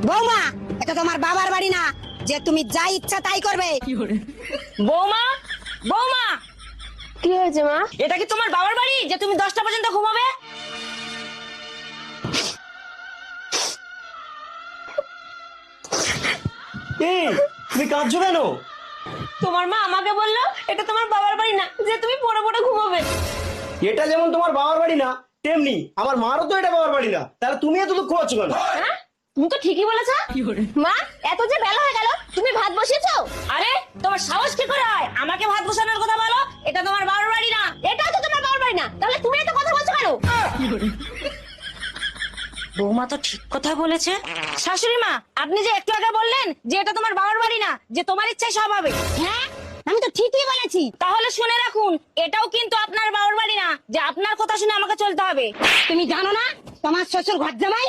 বৌমা, এটা তোমার বাবার বাড়ি না যে তুমি যা ইচ্ছা তাই করবে। বৌমা, বৌমা, কি হয়েছে মা? এটা কি তোমার বাবার বাড়ি যে তুমি 10টা পর্যন্ত ঘুমাবে? এই তুমি কাঁদছো কেন? তোমার মা আমাকে বললো এটা তোমার বাবার বাড়ি না যে তুমি পড়ে পড়ে ঘুমাবে। এটা যেমন তোমার বাবার বাড়ি না, তেমনি আমার মারও তো এটা বাবার বাড়ি না। তাহলে তুমি এত দুঃখ পাচ্ছ কেন? হ্যাঁ, তুমি তো ঠিকই বলেছ। মা, এত যে বেলা হয়ে গেল, তুমি ভাত বসিয়েছো? আরে তোমার সাহস কি করে হয় আমাকে ভাত বসানোর কথা বলো? এটা তোমার বাবার বাড়ি না। এটাও তো তোমার বাবার বাড়ি না, তাহলে তুমি এত কথা বলছো কেন? বৌমা তো ঠিক কথা বলেছে। শাশুড়ি মা, আপনি যে একটু আগে বললেন যে এটা তোমার বাবার বাড়ি না, যে তোমার ইচ্ছায় সব হবে। হ্যাঁ, আমি তো ঠিকই বলেছি। তাহলে শুনে রাখুন, এটাও কিন্তু আপনার বাবার বাড়ি না যে আপনার কথা শুনে আমাকে চলতে হবে। তুমি জানো না তোমার শ্বশুর ঘর জামাই?